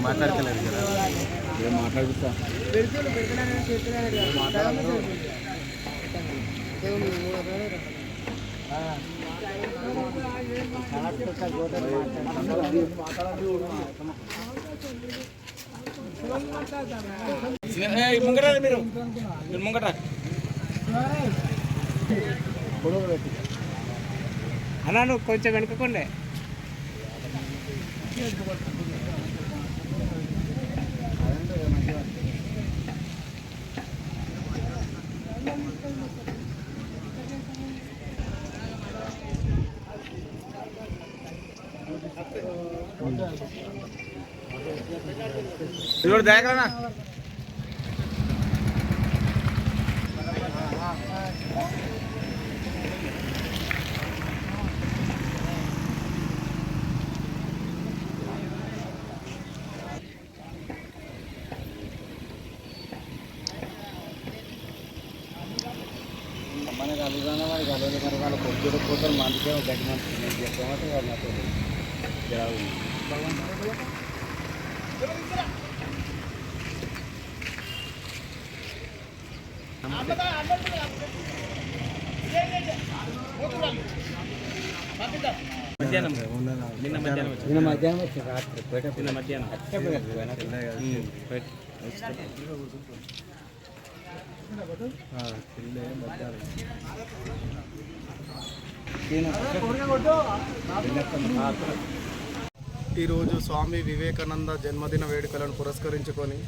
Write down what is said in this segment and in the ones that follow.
మాట్లాడతలేదు కదా మాట్లాడుతా ముంగట మీరు ముంగట అన్నా నువ్వు కొంచెం వెనుకకుండే ఇదిగో దాగలనా మన కలుగుతున్నా మరి కలవదు మరి వాళ్ళ పొద్దున పోతారు మందికే గట్టి మంది చెప్పమంటే వాళ్ళు నాతో నిన్న మధ్యాహ్నం వచ్చి రాత్రి నిన్న మధ్యాహ్నం ఈరోజు స్వామి వివేకానంద జన్మదిన వేడుకలను పురస్కరించుకొని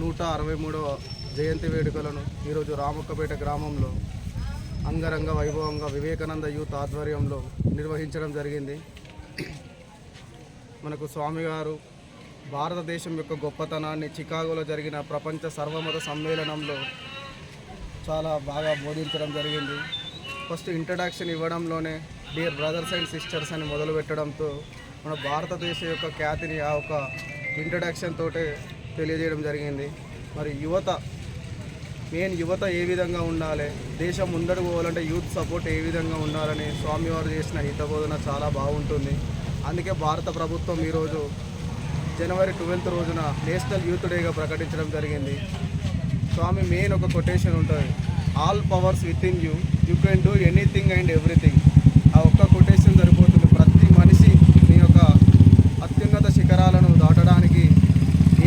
163వ జయంతి వేడుకలను ఈరోజు రామక్కపేట గ్రామంలో అంగరంగ వైభవంగా వివేకానంద యూత్ ఆధ్వర్యంలో నిర్వహించడం జరిగింది. మనకు స్వామి గారు భారతదేశం యొక్క గొప్పతనాన్ని చికాగోలో జరిగిన ప్రపంచ సర్వమత సమ్మేళనంలో చాలా బాగా బోధించడం జరిగింది. ఫస్ట్ ఇంట్రడక్షన్ ఇవ్వడంలోనే డియర్ బ్రదర్స్ అండ్ సిస్టర్స్ అని మొదలుపెట్టడంతో మన భారతదేశ యొక్క ఖ్యాతిని ఆ ఒక ఇంట్రడక్షన్ తోటే తెలియజేయడం జరిగింది. మరి యువత ఏ విధంగా ఉండాలి, దేశం ముందడుగు పోవాలంటే యూత్ సపోర్ట్ ఏ విధంగా ఉండాలని స్వామివారు చేసిన హితబోధన చాలా బాగుంటుంది. అందుకే భారత ప్రభుత్వం ఈరోజు జనవరి 12th రోజున నేషనల్ యూత్ డేగా ప్రకటించడం జరిగింది. స్వామి మెయిన్ ఒక కొటేషన్ ఉంటుంది, all powers with in you, you can do anything and everything. ఆ ఒక్క కొటేషన్ సరిపోతుంది. ప్రతి మనిషి మీ యొక్క అత్యున్నత శిఖరాలను దాటడానికి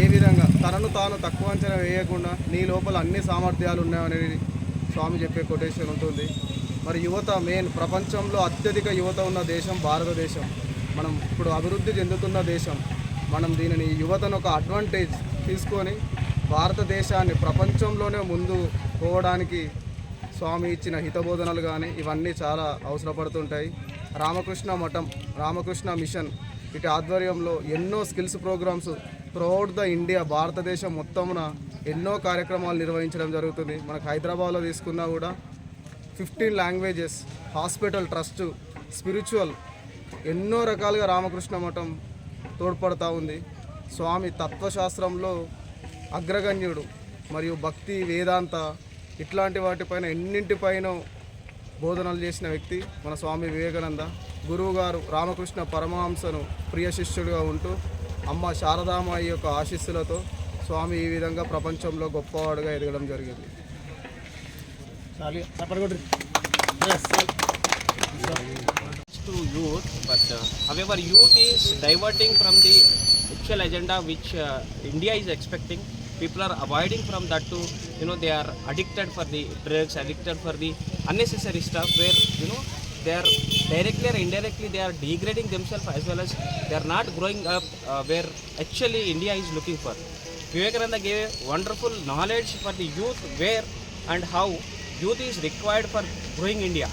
ఏ విధంగా తనను తాను తక్కువ అంచనా వేయకుండా నీ లోపల అన్ని సామర్థ్యాలు ఉన్నాయనేది స్వామి చెప్పే కొటేషన్ ఉంటుంది. మరి యువత మెయిన్, ప్రపంచంలో అత్యధిక యువత ఉన్న దేశం భారతదేశం. మనం ఇప్పుడు అభివృద్ధి చెందుతున్న దేశం. మనం దీనిని యువతను ఒక అడ్వాంటేజ్ తీసుకొని భారతదేశాన్ని ప్రపంచంలోనే ముందు పోవడానికి స్వామి ఇచ్చిన హితబోధనలు కానీ ఇవన్నీ చాలా అవసరపడుతుంటాయి. రామకృష్ణ మఠం, రామకృష్ణ మిషన్ ఇటు ఆధ్వర్యంలో ఎన్నో skills programmes throughout the India, భారతదేశం మొత్తమున ఎన్నో కార్యక్రమాలు నిర్వహించడం జరుగుతుంది. మనకు హైదరాబాద్లో తీసుకున్నా కూడా 15 లాంగ్వేజెస్, హాస్పిటల్ ట్రస్ట్, స్పిరిచువల్ ఎన్నో రకాలుగా రామకృష్ణ మఠం తోడ్పడుతూ ఉంది. స్వామి తత్వశాస్త్రంలో అగ్రగణ్యుడు మరియు భక్తి, వేదాంత ఇట్లాంటి వాటిపైన ఎన్నింటిపైన బోధనలు చేసిన వ్యక్తి మన స్వామి వివేకానంద. గురువుగారు రామకృష్ణ పరమహంసను ప్రియ శిష్యుడిగా ఉంటూ అమ్మ శారదామాయి యొక్క ఆశీస్సులతో స్వామి ఈ విధంగా ప్రపంచంలో గొప్పవాడుగా ఎదగడం జరిగింది. To youth, but however youth is diverting from the actual agenda which India is expecting. People are avoiding from that to, they are addicted for the drugs, addicted for the unnecessary stuff where, they are directly or indirectly they are degrading themselves, as well as they are not growing up where actually India is looking for. Vivekananda gave wonderful knowledge for the youth where and how youth is required for growing India.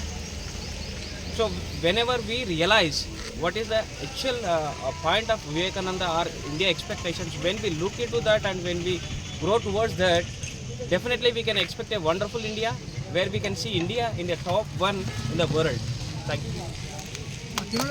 So whenever we realize what is the actual point of Vivekananda or India expectations, when we look into that and when we grow towards that, definitely we can expect a wonderful India where we can see India in the top one in the world. Thank you.